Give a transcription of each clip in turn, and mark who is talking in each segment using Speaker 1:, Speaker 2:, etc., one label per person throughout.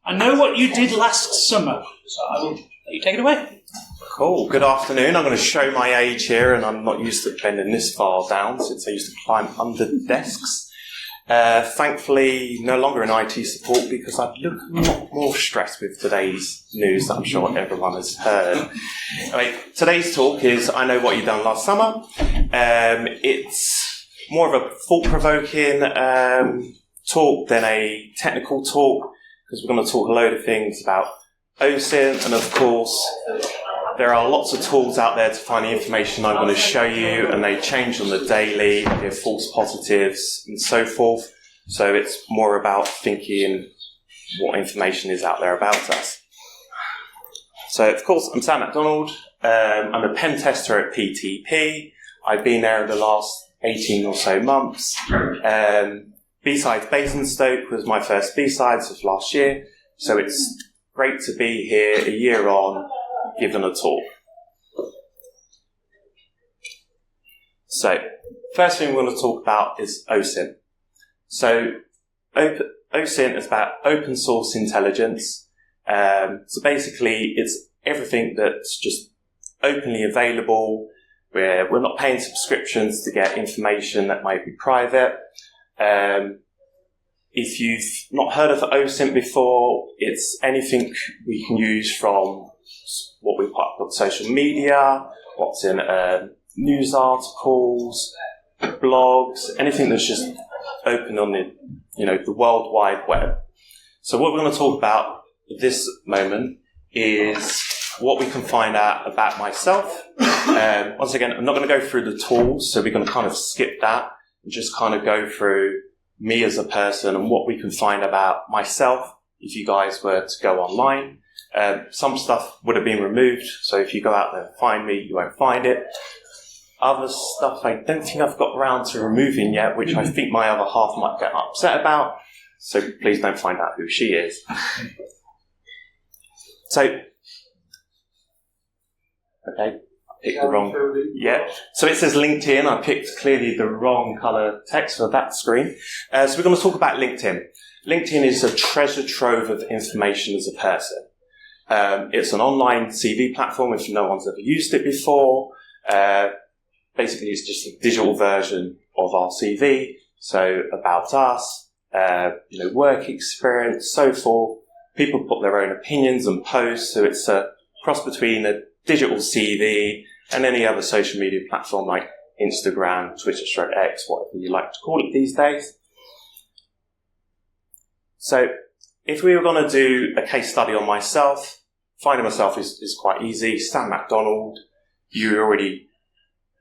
Speaker 1: I know what you did last summer, so I will let you take it away.
Speaker 2: Cool. Good afternoon. I'm going to show my age here, and I'm not used to bending this far down since I used to climb under desks. Thankfully, no longer in IT support because I look a lot more stressed with today's news that I'm sure everyone has heard. Anyway, today's talk is I Know What You've Done Last Summer. It's more of a thought-provoking talk than a technical talk because we're going to talk a load of things about OSINT, and of course there are lots of tools out there to find the information I'm going to show you, and they change on the daily, they have false positives and so forth. So it's more about thinking what information is out there about us. So of course, I'm Sam MacDonald. I'm a pen tester at PTP. I've been there in the last 18 or so months. B-Sides Basingstoke was my first B-Sides of last year. So it's great to be here a year on, given a talk. So, first thing we're going to talk about is OSINT. So, OSINT is about open source intelligence. So basically, it's everything that's just openly available, where we're not paying subscriptions to get information that might be private. If you've not heard of OSINT before, it's anything we can use from what we put up on social media, what's in news articles, blogs, anything that's just open on the World Wide Web. So what we're going to talk about at this moment is what we can find out about myself. Once again, I'm not going to go through the tools, so we're going to kind of skip that and just kind of go through me as a person and what we can find about myself if you guys were to go online. Some stuff would have been removed, so if you go out there and find me, you won't find it. Other stuff I don't think I've got around to removing yet, which I think my other half might get upset about, so please don't find out who she is. So, okay, I picked the wrong, yeah. So it says LinkedIn, I picked clearly the wrong colour text for that screen. So we're going to talk about LinkedIn. LinkedIn is a treasure trove of information as a person. It's an online CV platform if no one's ever used it before. Basically, it's just a digital version of our CV. So about us, work experience, so forth. People put their own opinions and posts. So it's a cross between a digital CV and any other social media platform like Instagram, Twitter, X, whatever you like to call it these days. So if we were going to do a case study on myself, finding myself is quite easy. Sam MacDonald, you already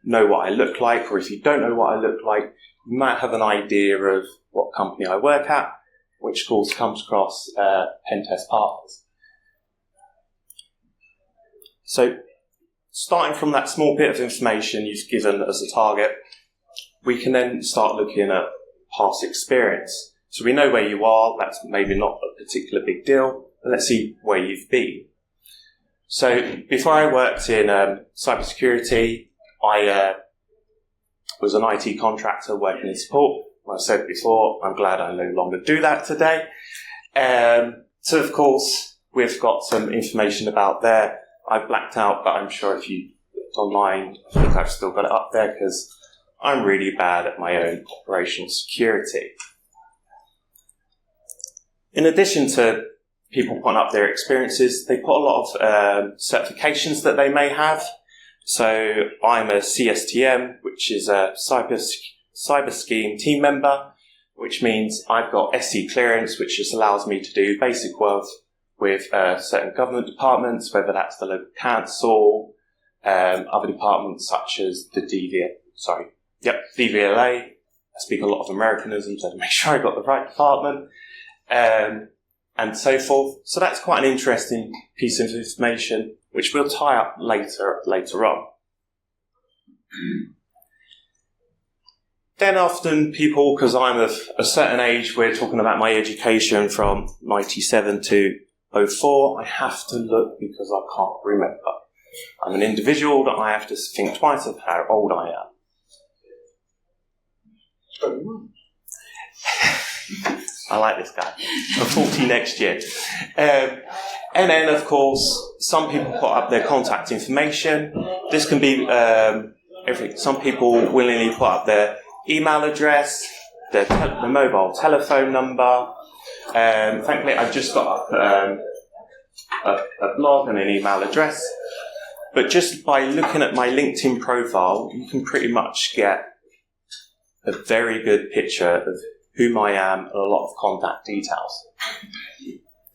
Speaker 2: know what I look like, or if you don't know what I look like, you might have an idea of what company I work at, which of course comes across Pen Test Partners. So starting from that small bit of information you've given as a target, we can then start looking at past experience. So we know where you are, that's maybe not a particular big deal, but let's see where you've been. So before I worked in cybersecurity, I was an IT contractor working in support. Like I said before, I'm glad I no longer do that today. So of course, we've got some information about there. I've blacked out, but I'm sure if you looked online, I think I've still got it up there because I'm really bad at my own operational security. In addition to people putting up their experiences, they put a lot of certifications that they may have. So I'm a CSTM, which is a cyber scheme team member, which means I've got SC clearance, which just allows me to do basic work with certain government departments, whether that's the local council, other departments such as the DVLA. I speak a lot of Americanisms, so to make sure I got the right department. And so forth. So that's quite an interesting piece of information, which we'll tie up later on. Then often people, because I'm of a certain age, we're talking about my education from 97 to 04, I have to look because I can't remember. I'm an individual that I have to think twice of how old I am. I like this guy. I'm 40 next year. And then, of course, some people put up their contact information. This can be everything. Some people willingly put up their email address, their mobile telephone number. Thankfully, I've just got up a blog and an email address. But just by looking at my LinkedIn profile, you can pretty much get a very good picture of whom I am and a lot of contact details.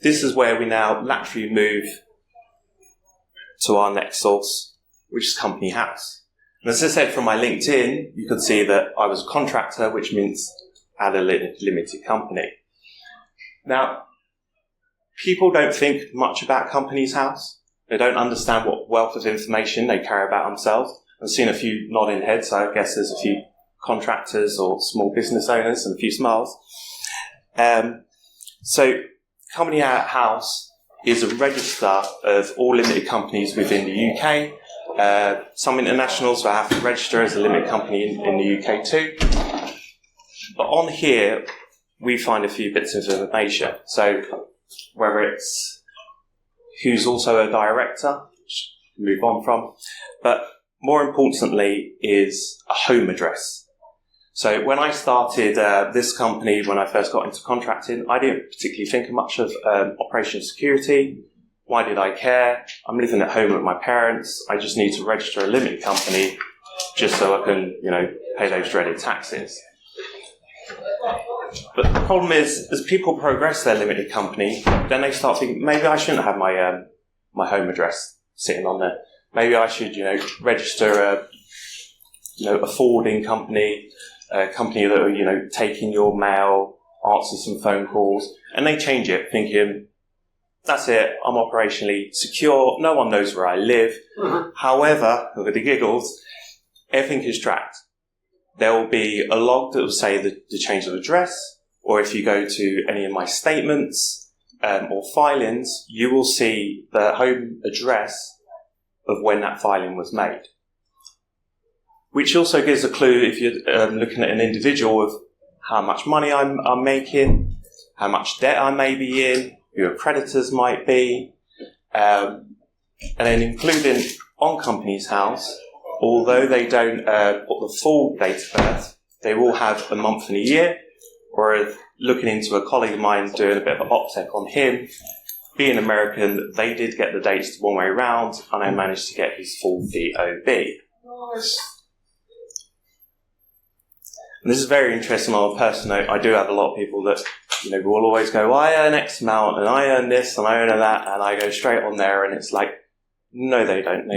Speaker 2: This is where we now laterally move to our next source, which is Company House. And as I said, from my LinkedIn, you could see that I was a contractor, which means I had a limited company. Now, people don't think much about Company's House. They don't understand what wealth of information they carry about themselves. I've seen a few nodding heads, so I guess there's a few contractors or small business owners and a few smiles. So Company House is a register of all limited companies within the UK. Some internationals will have to register as a limited company in the UK too. But on here, we find a few bits of information. So whether it's who's also a director, which we'll move on from, but more importantly is a home address. So when I started this company, when I first got into contracting, I didn't particularly think much of operation security. Why did I care? I'm living at home with my parents. I just need to register a limited company just so I can, pay those dreaded taxes. But the problem is, as people progress their limited company, then they start thinking, maybe I shouldn't have my my home address sitting on there. Maybe I should, register a forwarding company, a company that will, take in your mail, answer some phone calls, and they change it, thinking, that's it, I'm operationally secure, no one knows where I live. Mm-hmm. However, with the giggles, everything is tracked. There will be a log that will say the change of address, or if you go to any of my statements or filings, you will see the home address of when that filing was made. Which also gives a clue if you're looking at an individual of how much money I'm making, how much debt I may be in, who your creditors might be, and then including on Company's House, although they don't put the full date of birth, they will have a month and a year, or looking into a colleague of mine doing a bit of an optech on him, being American, they did get the dates one way round, and I managed to get his full DOB. Nice. And this is very interesting on a personal note. I do have a lot of people that, will always go, I earn X amount, and I earn this, and I earn that, and I go straight on there, and it's like, no, they don't.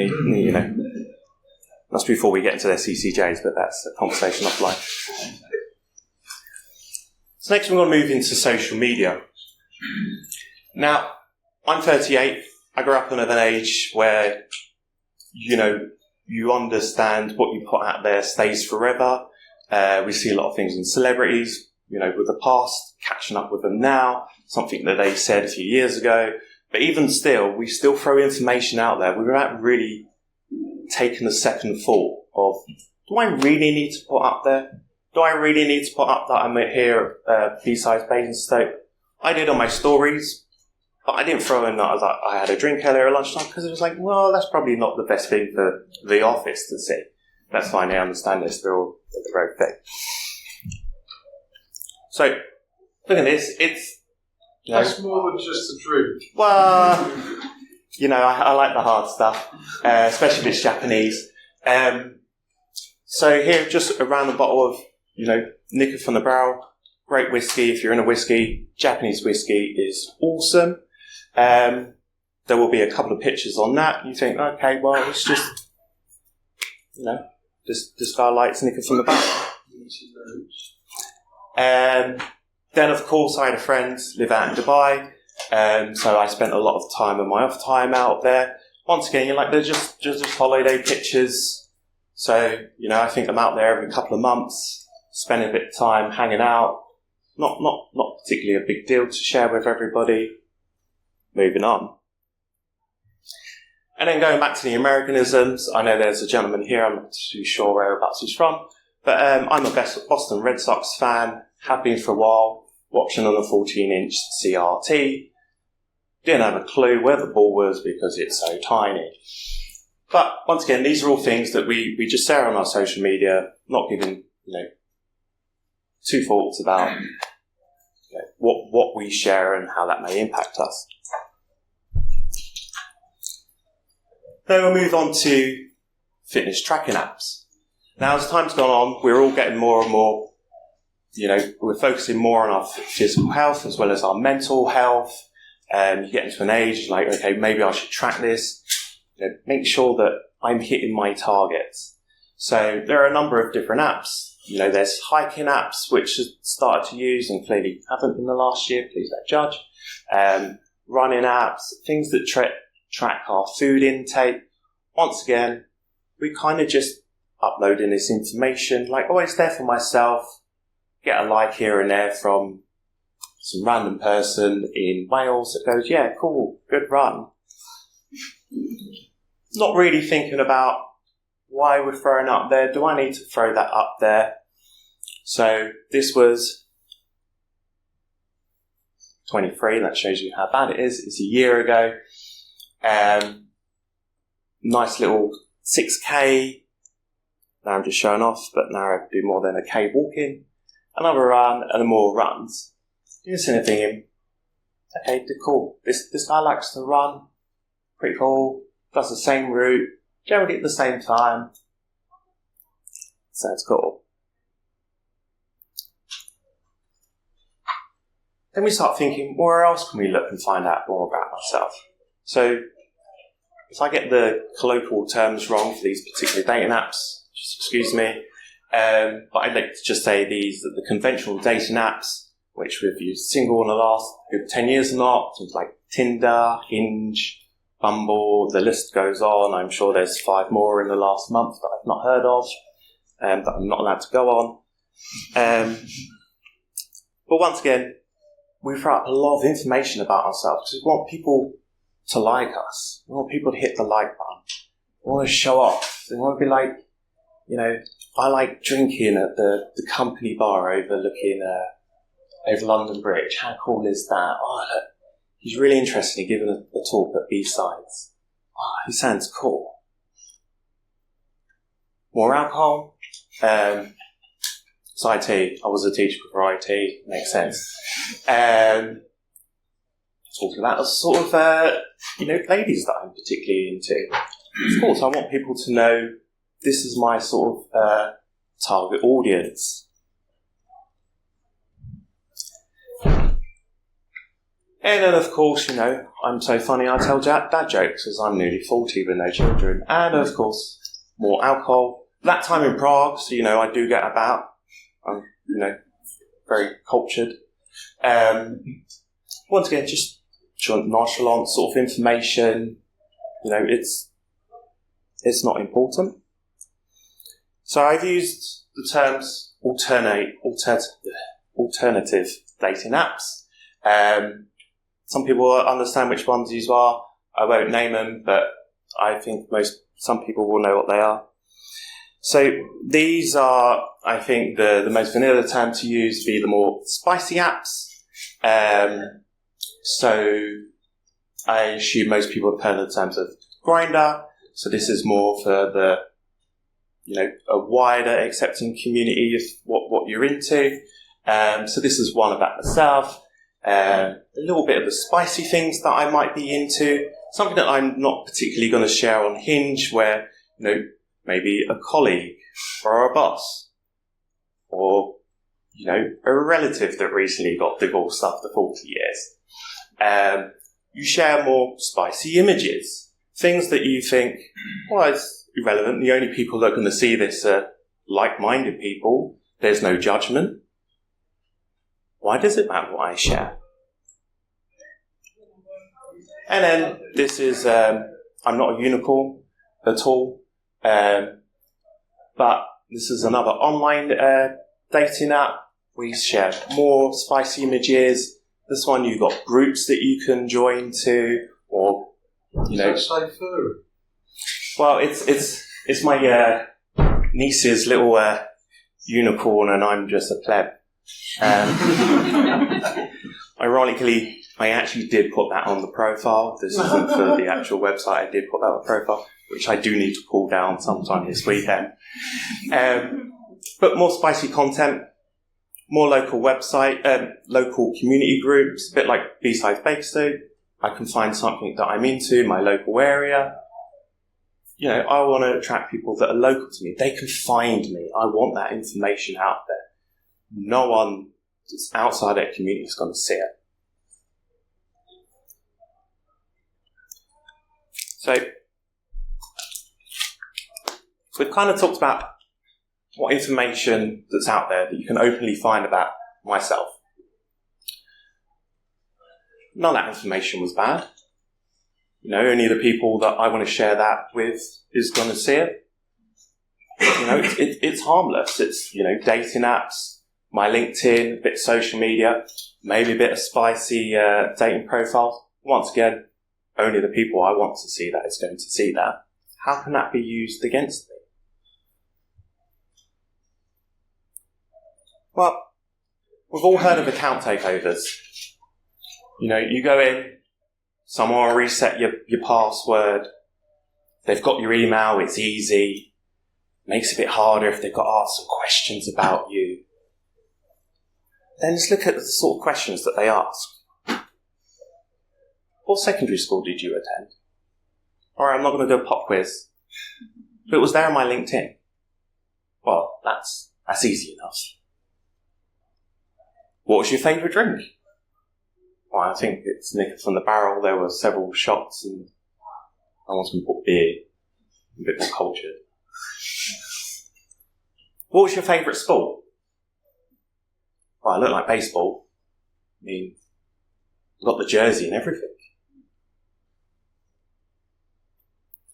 Speaker 2: That's before we get into their CCJs, but that's a conversation offline. So next we're going to move into social media. Now, I'm 38. I grew up in an age where, you understand what you put out there stays forever. We see a lot of things in celebrities, with the past, catching up with them now, something that they said a few years ago. But even still, we still throw information out there without really taking a second thought of, do I really need to put up there? Do I really need to put up that I'm here at B-Size Basingstoke? I did on my stories, but I didn't throw in that I had a drink earlier at lunchtime, because it was like, well, that's probably not the best thing for the office to see. That's fine, I understand this, they're all the right thing. So, look at this, it's...
Speaker 3: That's more than just a drink.
Speaker 2: Well, I like the hard stuff, especially if it's Japanese. So here, just a random bottle of, Nicker from the barrel. Great whiskey if you're in a whiskey. Japanese whiskey is awesome. There will be a couple of pictures on that. You think, okay, well, it's just, this guy likes Nicker from the barrel. Then, of course, I had a friend live out in Dubai. So I spent a lot of time on my off time out there. Once again, they're just holiday pictures. So, I think I'm out there every couple of months, spending a bit of time hanging out. Not particularly a big deal to share with everybody. Moving on. And then going back to the Americanisms, I know there's a gentleman here, I'm not too sure whereabouts he's from, but I'm a Boston Red Sox fan, have been for a while. watching on a 14-inch CRT. Didn't have a clue where the ball was because it's so tiny. But once again, these are all things that we just share on our social media, not giving two thoughts about what we share and how that may impact us. Then we'll move on to fitness tracking apps. Now, as time's gone on, we're all getting more and more, we're focusing more on our physical health as well as our mental health. You get into an age like, okay, maybe I should track this, make sure that I'm hitting my targets. So there are a number of different apps. There's hiking apps, which have started to use and clearly haven't in the last year, please don't judge. Running apps, things that track our food intake. Once again, we kind of just uploading this information, like, oh, it's there for myself, get a like here and there from some random person in Wales that goes, yeah, cool, good run. Not really thinking about why we're throwing up there. Do I need to throw that up there? So this was 23. That shows you how bad it is. It's a year ago. Nice little 6K. Now I'm just showing off, but now I do more than a K walking. Another run and more runs. You're sitting there thinking, okay, cool. This guy likes to run. Pretty cool. Does the same route. Generally at the same time. Sounds cool. Then we start thinking, where else can we look and find out more about myself? So, if I get the colloquial terms wrong for these particular dating apps, just excuse me, but I'd like to just say the conventional dating apps, which we've used single in the last good 10 years or not, things like Tinder, Hinge, Bumble, the list goes on. I'm sure there's 5 more in the last month that I've not heard of, that I'm not allowed to go on. But once again, we throw up a lot of information about ourselves because we want people to like us. We want people to hit the like button. We want to show off. We want to be like, I like drinking at the company bar overlooking over London Bridge. How cool is that? Oh, look, he's really interested in giving a talk at B-Sides. Oh, he sounds cool. More alcohol. So IT, I was a teacher before IT, makes sense. Talking about the sort of, ladies that I'm particularly into. Of course, I want people to know this is my sort of target audience. And then, of course, I'm so funny I tell dad jokes as I'm nearly 40 with no children. And, of course, more alcohol. That time in Prague, so, I do get about. I'm, very cultured. Once again, just nonchalant sort of information. It's not important. So I've used the terms alternative dating apps. Some people understand which ones these are. I won't name them, but I think some people will know what they are. So these are, I think, the most vanilla term to use, be the more spicy apps. So I assume most people have heard of the terms of Grindr. So this is more for the, a wider accepting community of what you're into. So this is one about myself. A little bit of the spicy things that I might be into. Something that I'm not particularly going to share on Hinge where, maybe a colleague or a boss or, a relative that recently got divorced after 40 years. You share more spicy images, things that you think, well, it's irrelevant. The only people that are going to see this are like-minded people. There's no judgment. Why does it matter what I share? And then this is, I'm not a unicorn at all. But this is another online dating app. We share more spicy images. This one you've got groups that you can join to, or
Speaker 3: say furry?
Speaker 2: Well, it's my niece's little unicorn, and I'm just a pleb. Ironically, I actually did put that on the profile. This isn't for the actual website. I did put that on the profile, which I do need to pull down sometime this weekend. But more spicy content, more local website, local community groups, a bit like B-Sides Bake Soup. I can find something that I'm into in my local area. You know, I want to attract people that are local to me. They can find me. I want that information out there. No one that's outside that community is going to see it. So, we've kind of talked about what information that's out there that you can openly find about myself. None of that information was bad. You know, only the people that I want to share that with is going to see it. You know, it's harmless. It's, you know, dating apps, my LinkedIn, a bit of social media, maybe a bit of spicy dating profiles. Once again, only the people I want to see that is going to see that. How can that be used against me? Well, we've all heard of account takeovers. You know, you go in, someone will reset your password. They've got your email, it's easy. Makes it a bit harder if they've got to ask some questions about you. Then just look at the sort of questions that they ask. What secondary school did you attend? Alright, I'm not going to do a pop quiz. But it was there on my LinkedIn. Well, that's easy enough. What was your favourite drink? Well, I think it's nicked from the barrel. There were several shots and I want to put beer. A bit more cultured. What was your favourite sport? Well, I look like baseball. I mean, I've got the jersey and everything.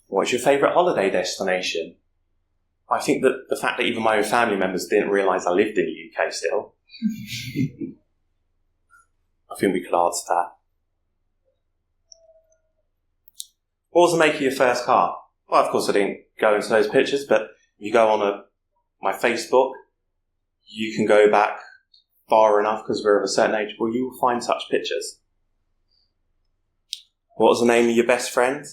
Speaker 2: What's your favourite holiday destination? I think that the fact that even my own family members didn't realise I lived in the UK still. I think we could answer that. What was the make of your first car? Well, of course I didn't go into those pictures, but if you go on my Facebook, you can go back far enough because we're of a certain age, well, you will find such pictures. What was the name of your best friend?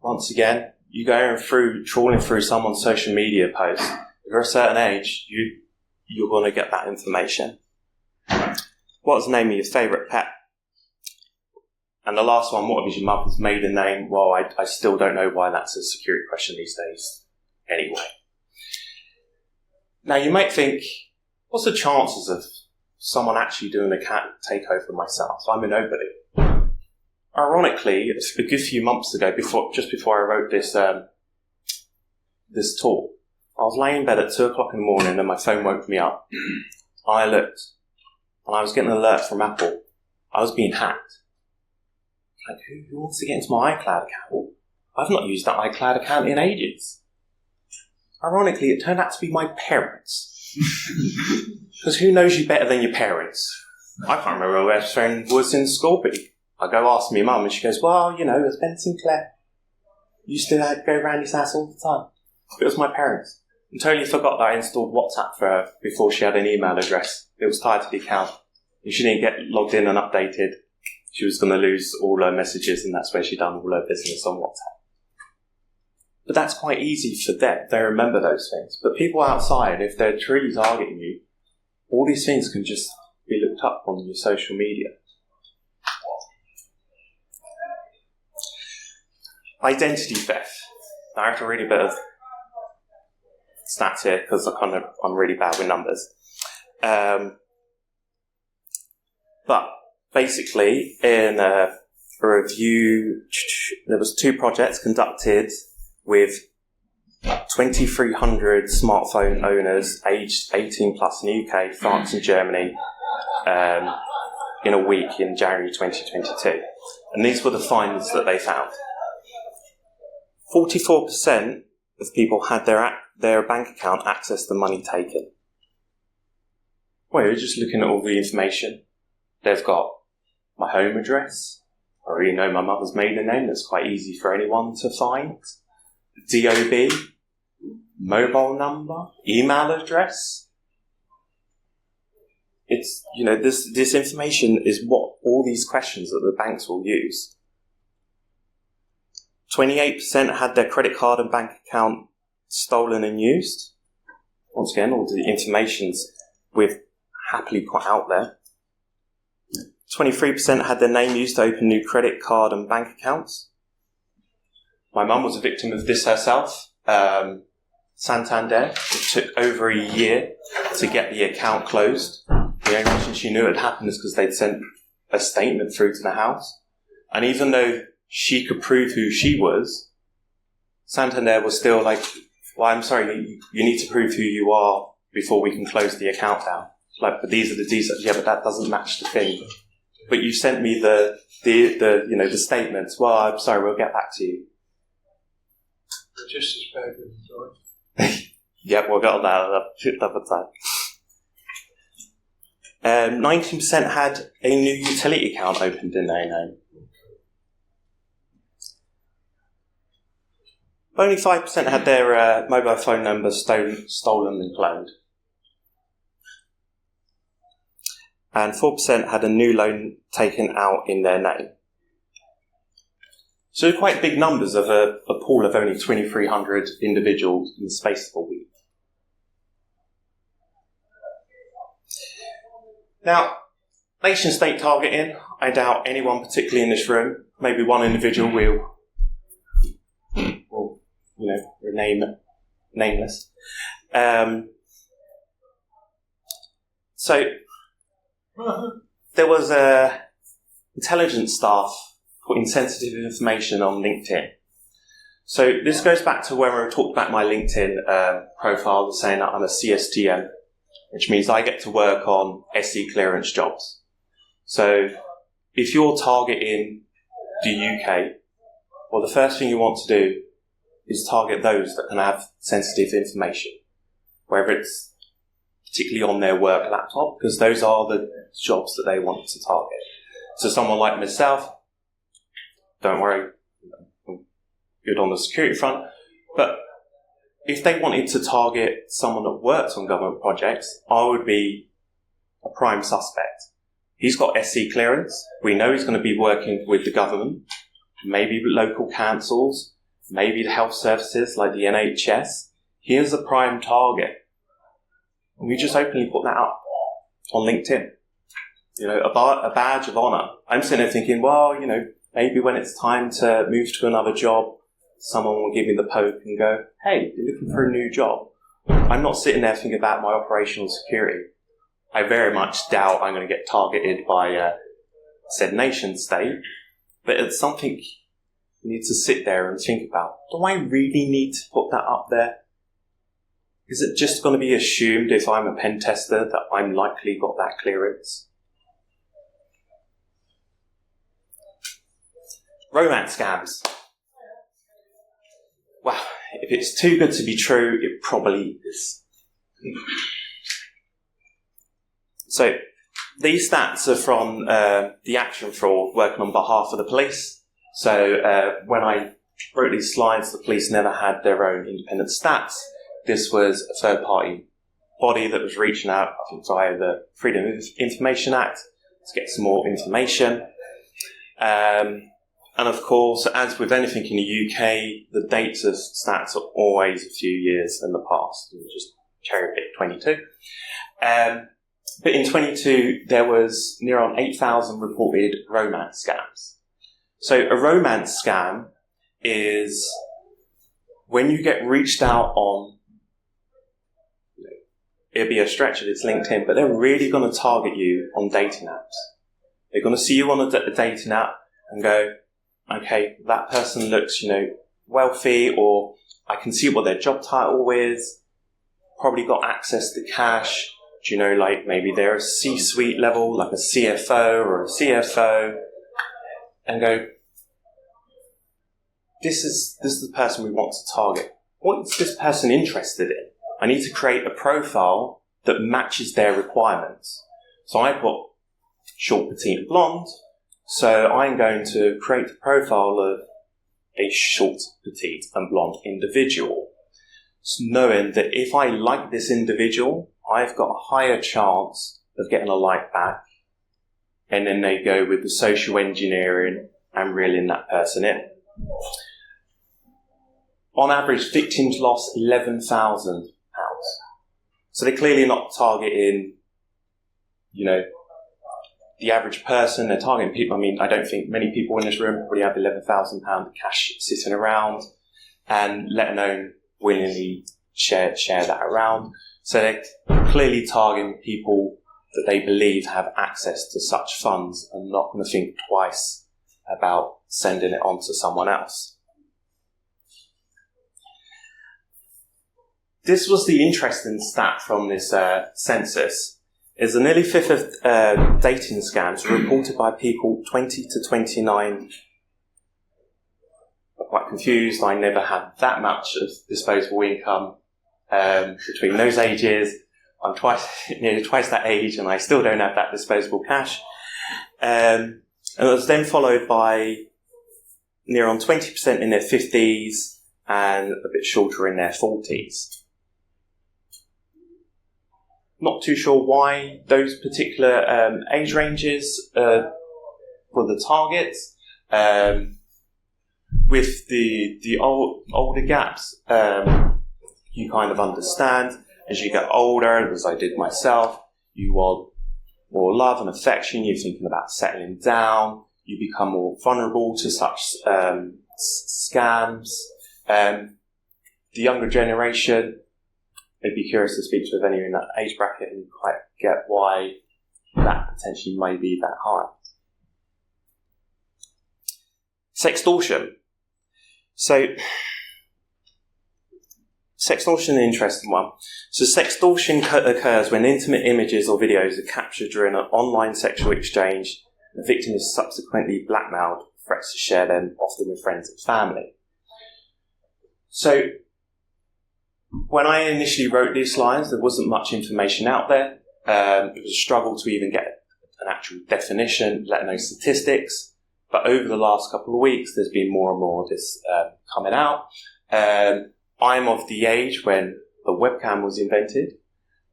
Speaker 2: Once again, you going through, trawling through someone's social media post. If you're a certain age, you're going to get that information. What was the name of your favourite pet? And the last one, what was your mother's maiden name? Well, I still don't know why that's a security question these days. Anyway. Now, you might think, what's the chances of someone actually doing a cat takeover of myself? I'm a nobody. Ironically, a good few months ago, just before I wrote this talk, I was laying in bed at 2 o'clock in the morning and my phone woke me up. I looked and I was getting an alert from Apple. I was being hacked. Like, who wants to get into my iCloud account? I've not used that iCloud account in ages. Ironically, it turned out to be my parents. Because who knows you better than your parents? I can't remember my best friend was in school, but I go ask my mum and she goes, well, you know, it was Ben Sinclair. Used to go around his house all the time. It was my parents. And totally forgot that I installed WhatsApp for her before she had an email address. It was tied to the account. If she didn't get logged in and updated, she was going to lose all her messages, and that's where she done all her business on WhatsApp. But that's quite easy for them. They remember those things. But people outside, if they're truly targeting you, all these things can just be looked up on your social media. Identity theft. Now, I have to read a bit of stats here because I'm really bad with numbers. But basically, in a review, there was 2 projects conducted with 2,300 smartphone owners aged 18 plus in the UK, France and Germany in a week in January 2022. And these were the findings that they found. 44% of people had their bank account access the money taken. Well, you're just looking at all the information. They've got my home address. I already know my mother's maiden name. That's quite easy for anyone to find. DOB, mobile number, email address. it's, this information is what all these questions that the banks will use. 28% had their credit card and bank account stolen and used. Once again, all the information's we've happily put out there. 23% had their name used to open new credit card and bank accounts. My mum was a victim of this herself. Santander, it took over a year to get the account closed. The only reason she knew it had happened is because they'd sent a statement through to the house. And even though she could prove who she was, Santander was still like, well, I'm sorry, you need to prove who you are before we can close the account down. Like, but these are the details. Yeah, but that doesn't match the thing. But you sent me the statements. Well, I'm sorry, we'll get back to you.
Speaker 3: They're just as bad as the
Speaker 2: Yep, we'll get on that another time. 19% had a new utility account opened in their name. Only 5% had their mobile phone number stolen and cloned. And 4% had a new loan taken out in their name. So quite big numbers of a pool of only 2,300 individuals in the space of a week. Now, nation-state targeting, I doubt anyone particularly in this room, maybe one individual will rename nameless. So there was intelligence staff putting sensitive information on LinkedIn. So this goes back to when we talked about my LinkedIn profile, saying that I'm a CSTM, which means I get to work on SE clearance jobs. So if you're targeting the UK, well, the first thing you want to do is target those that can have sensitive information, whether it's particularly on their work laptop, because those are the jobs that they want to target. So someone like myself, don't worry, I'm good on the security front, but if they wanted to target someone that works on government projects, I would be a prime suspect. He's got SC clearance. We know he's going to be working with the government, maybe local councils, maybe the health services like the NHS. He is a prime target. And we just openly put that up on LinkedIn. A badge of honour. I'm sitting there thinking, well, maybe when it's time to move to another job, someone will give me the poke and go, hey, you're looking for a new job. I'm not sitting there thinking about my operational security. I very much doubt I'm going to get targeted by said nation state, but it's something you need to sit there and think about. Do I really need to put that up there? Is it just going to be assumed if I'm a pen tester that I'm likely got that clearance? Romance scams. Well, if it's too good to be true, it probably is. So, these stats are from the action fraud working on behalf of the police. So, when I wrote these slides, the police never had their own independent stats. This was a third-party body that was reaching out, I think, via the Freedom of Information Act to get some more information. And of course, as with anything in the UK, the dates of stats are always a few years in the past. Just cherry pick 22. But in 22, there was near on 8,000 reported romance scams. So a romance scam is when you get reached out on, it'll be a stretch if it's LinkedIn, but they're really going to target you on dating apps. They're going to see you on a dating app and go, okay, that person looks, wealthy, or I can see what their job title is, probably got access to cash, maybe they're a C-suite level, like a CFO or a CFO, and go, this is the person we want to target. What is this person interested in? I need to create a profile that matches their requirements. So I put short, petite, and blonde. So I'm going to create a profile of a short, petite, and blonde individual, knowing that if I like this individual, I've got a higher chance of getting a like back, and then they go with the social engineering and reeling that person in. On average, victims lost £11,000. So they're clearly not targeting, the average person. They're targeting people. I mean, I don't think many people in this room probably have £11,000 of cash sitting around, and let alone willingly share that around. So they're clearly targeting people that they believe have access to such funds and not going to think twice about sending it on to someone else. This was the interesting stat from this census, is that nearly a fifth of dating scams were reported by people 20 to 29. I'm quite confused. I never had that much of disposable income between those ages. I'm nearly twice that age, and I still don't have that disposable cash. And it was then followed by near on 20% in their 50s and a bit shorter in their 40s. Not too sure why those particular age ranges were the targets. With the older gaps, you kind of understand. As you get older, as I did myself, you want more love and affection. You're thinking about settling down. You become more vulnerable to such scams. The younger generation, I'd be curious to speak to anyone in that age bracket and quite get why that potentially may be that high. Sextortion. So, sextortion is an interesting one. So sextortion occurs when intimate images or videos are captured during an online sexual exchange. The victim is subsequently blackmailed, threats to share them, often with friends and family. So, when I initially wrote these lines, there wasn't much information out there. It was a struggle to even get an actual definition, let alone statistics. But over the last couple of weeks, there's been more and more of this coming out. I'm of the age when the webcam was invented.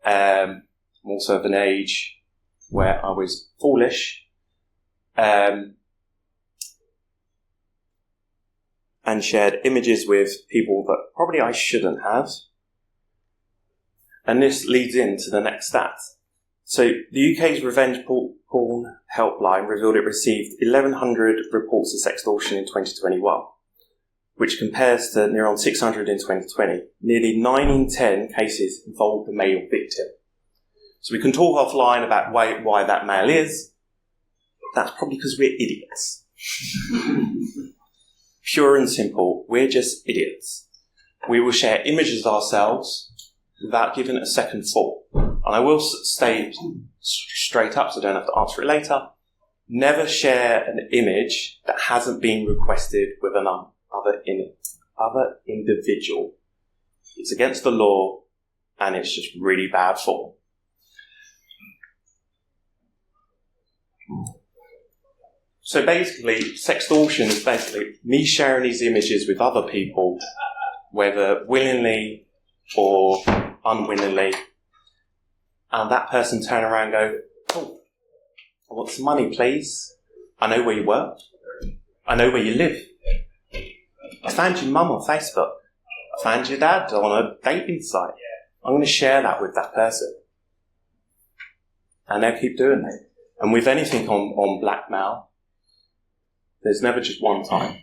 Speaker 2: I'm also of an age where I was foolish and shared images with people that probably I shouldn't have. And this leads into the next stat. So the UK's revenge porn helpline revealed it received 1,100 reports of sextortion in 2021, which compares to near on 600 in 2020. Nearly 9 in 10 cases involved the male victim. So we can talk offline about why that male is. That's probably because we're idiots. Pure and simple, we're just idiots. We will share images of ourselves without giving it a second thought. And I will stay straight up so I don't have to answer it later. Never share an image that hasn't been requested with another individual. It's against the law and it's just really bad form. So basically, sextortion is basically me sharing these images with other people, whether willingly or unwillingly, and that person turn around and go, "Oh, I want some money, please. I know where you work. I know where you live. I found your mum on Facebook. I found your dad on a dating site. I'm going to share that with that person." And they'll keep doing it. And with anything on blackmail, there's never just one time.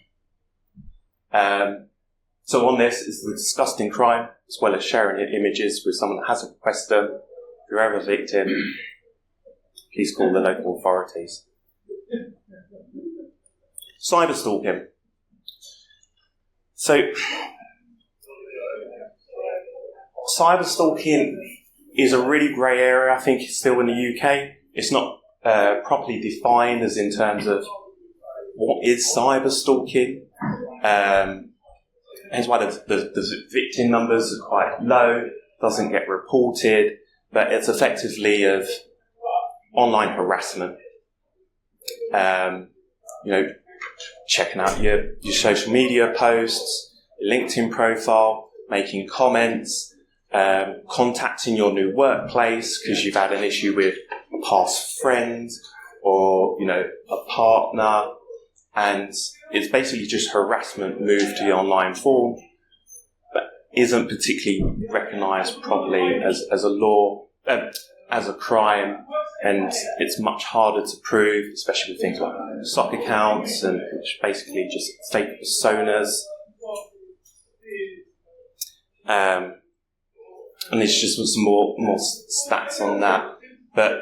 Speaker 2: So on this is the disgusting crime, as well as sharing images with someone that hasn't requested them. If you're ever a victim, please call the local authorities. Cyberstalking. So, cyberstalking is a really grey area. I think it's still in the UK. It's not properly defined as in terms of what is cyberstalking. Hence why the victim numbers are quite low, doesn't get reported, but it's effectively of online harassment. Checking out your social media posts, your LinkedIn profile, making comments, contacting your new workplace because you've had an issue with a past friend or, a partner, and it's basically just harassment moved to the online form, but isn't particularly recognised properly as a law, as a crime, and it's much harder to prove, especially with things like stock accounts and which basically just fake personas. And it's just some more stats on that. But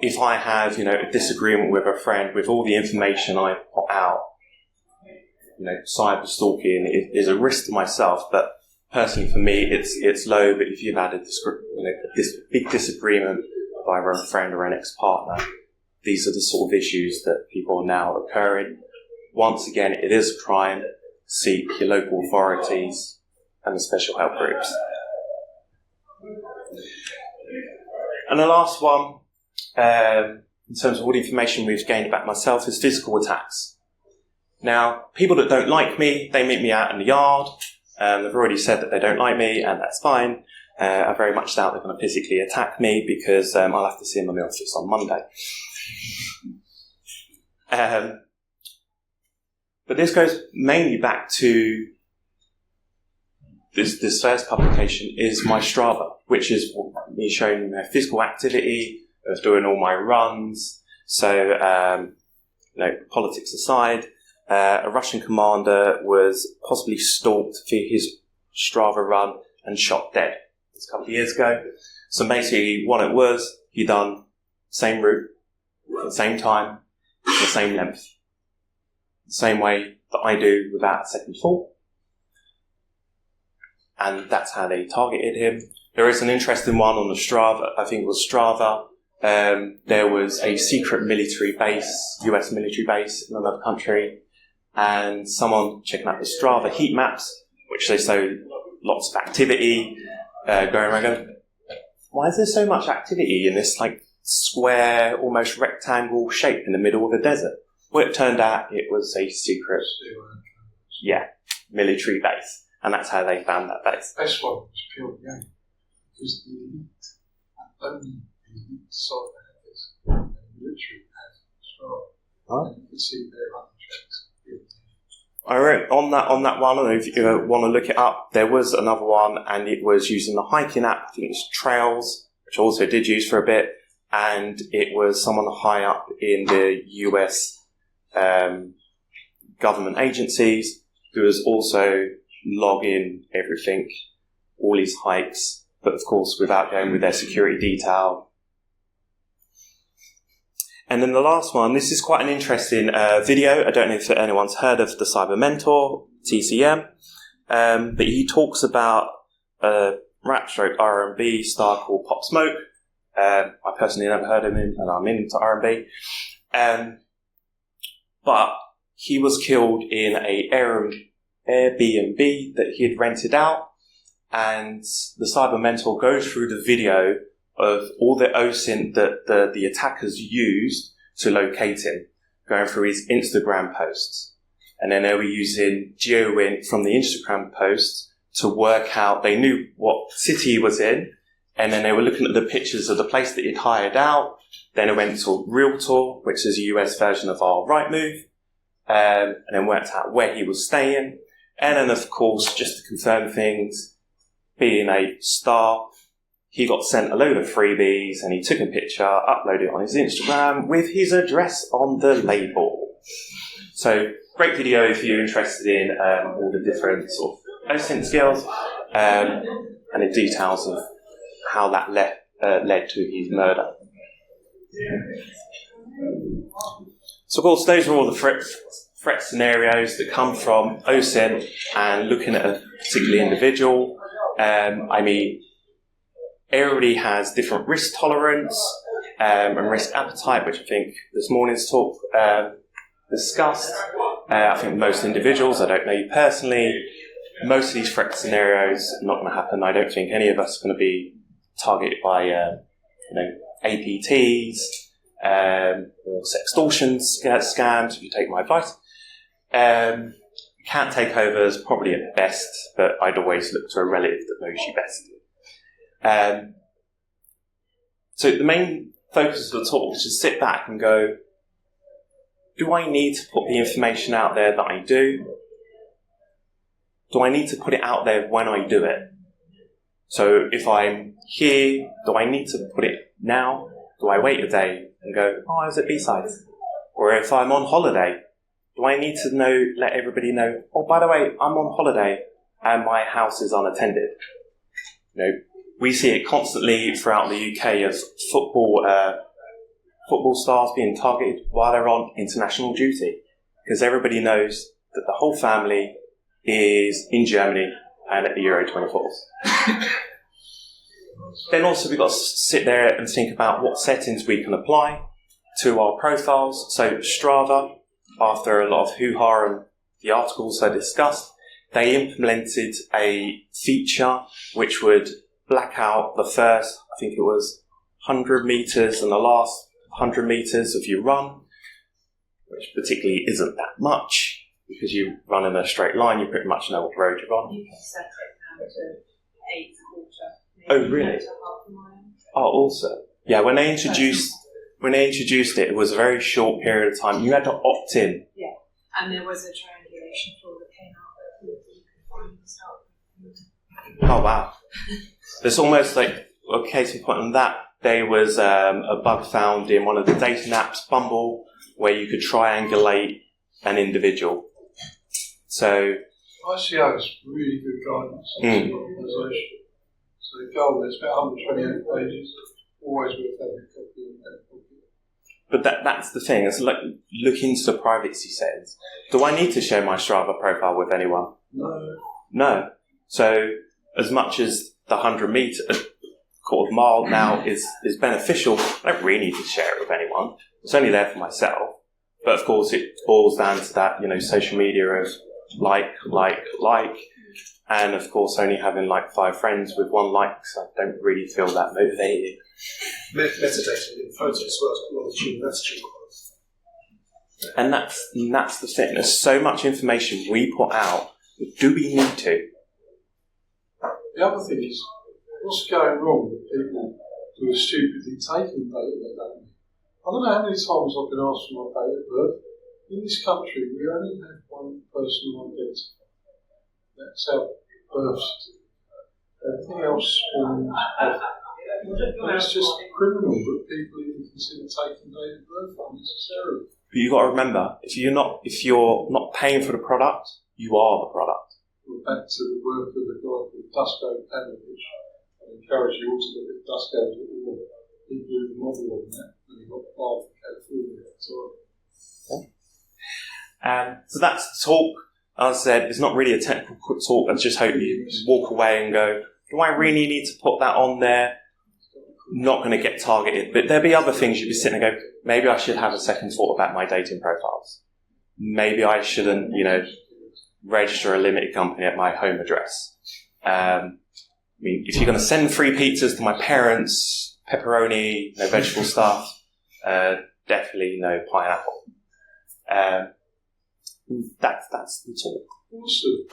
Speaker 2: if I have, a disagreement with a friend with all the information I put out, cyber stalking is a risk to myself, but personally for me it's low. But if you've had this big disagreement with either a friend or an ex-partner, these are the sort of issues that people are now occurring. Once again, it is a crime. Seek your local authorities and the special help groups. And the last one, in terms of all the information we've gained about myself, is physical attacks. Now, people that don't like me, they meet me out in the yard. They've already said that they don't like me, and that's fine. I very much doubt they're going to physically attack me because I'll have to see them in the office on Monday. But this goes mainly back to this first publication is my Strava, which is me showing physical activity of doing all my runs. So, politics aside, a Russian commander was possibly stalked for his Strava run and shot dead. This a couple of years ago. So basically what it was, he done same route, the same time, the same length. The same way that I do without a second thought. And that's how they targeted him. There is an interesting one on the Strava, I think it was Strava. There was a secret military base, US military base in another country, and someone checking out the Strava heat maps, which they show lots of activity, going around going, why is there so much activity in this square, almost rectangle shape in the middle of a desert? Well, it turned out it was a secret, military base. And that's how they found that base.
Speaker 3: Best one was pure game. Because the elite, and only the elite side hackers, and the military have strong. And you can see their running checks.
Speaker 2: I wrote on that one, and if you want to look it up, there was another one, and it was using the hiking app, I think it was Trails, which I also did use for a bit, and it was someone high up in the US government agencies who was also logging everything, all his hikes, but of course without going with their security detail. And then the last one, this is quite an interesting video. I don't know if anyone's heard of the Cyber Mentor, TCM, but he talks about a rap stroke R&B star called Pop Smoke. I personally never heard of him, and I'm into R&B. But he was killed in a Airbnb that he had rented out, and the Cyber Mentor goes through the video of all the OSINT that the attackers used to locate him, going through his Instagram posts. And then they were using GeoWint from the Instagram posts to work out, they knew what city he was in, and then they were looking at the pictures of the place that he'd hired out. Then it went to Realtor, which is a US version of our Rightmove, and then worked out where he was staying. And then, of course, just to confirm things, being a star, he got sent a load of freebies, and he took a picture, uploaded it on his Instagram with his address on the label. So, great video if you're interested in all the different sort of OSINT skills, and the details of how that led to his murder. So, of course, those are all the threat scenarios that come from OSINT and looking at a particular individual. Everybody has different risk tolerance and risk appetite, which I think this morning's talk discussed. I think most individuals, I don't know you personally, most of these threat scenarios are not going to happen. I don't think any of us are going to be targeted by APTs or sextortion scams, if you take my advice. Cat takeovers probably at best, but I'd always look to a relative that knows you best. So the main focus of the talk is to sit back and go, do I need to put the information out there that I do? Do I need to put it out there when I do it? So if I'm here, do I need to put it now? Do I wait a day and go, oh, I was at B-sides? Or if I'm on holiday, do I need to let everybody know, oh, by the way, I'm on holiday and my house is unattended? We see it constantly throughout the UK as football stars being targeted while they're on international duty, because everybody knows that the whole family is in Germany and at the Euro 24s. Then also we've got to sit there and think about what settings we can apply to our profiles. So Strava, after a lot of hoo-ha and the articles I discussed, they implemented a feature which would black out the first, I think it was 100 metres and the last 100 metres of your run, which particularly isn't that much, because you run in a straight line, you pretty much know what road you're on.
Speaker 4: You can set it now to 8 quarter.
Speaker 2: Oh, really?
Speaker 4: To half a mile.
Speaker 2: Oh, also. Yeah, when they introduced it, it was a very short period of time. You had to opt in.
Speaker 4: Yeah, and there was a triangulation tool that came out that you could find the start.
Speaker 2: Oh, wow. There's almost like a case in point on that. There was a bug found in one of the dating apps, Bumble, where you could triangulate an individual. So
Speaker 3: ICO is really good guidance on the organisation. So the goal is about 128 pages, always worth having a copy of that.
Speaker 2: But that's the thing. It's like look into the privacy settings. Do I need to share my Strava profile with anyone? No. So as much as the 100 metre, quarter of mile now is beneficial, I don't really need to share it with anyone. It's only there for myself. But of course, it boils down to that, social media of like, and of course, only having 5 friends with 1 like, so I don't really feel that motivated.
Speaker 5: Metadata in photos as well, a lot of human attitude.
Speaker 2: And that's the thing. There's so much information we put out. Do we need to?
Speaker 3: The other thing is, what's going wrong with people who are stupidly taking data they don't need? I don't know how many times I've been asked for my date of birth. In this country, we only have one personal identifier. That's our birth certificate. Everything else forms off. And it's just criminal that people even consider taking date of birth unnecessarily.
Speaker 2: But you've got to remember, if you're not paying for the product, you are the product.
Speaker 3: We're back to the work of a guy called Dusko Panovich. I encourage you all to look at Dusko's little he blew the model on that, and he got fired from California at the time.
Speaker 2: So that's the talk. As I said, it's not really a technical talk. I just hope you walk away and go, do I really need to put that on there? Not going to get targeted. But there'll be other things you'd be sitting and go, maybe I should have a second thought about my dating profiles. Maybe I shouldn't, register a limited company at my home address. If you're going to send free pizzas to my parents, pepperoni, no vegetable stuff, definitely no pineapple. That's the talk.
Speaker 3: Awesome.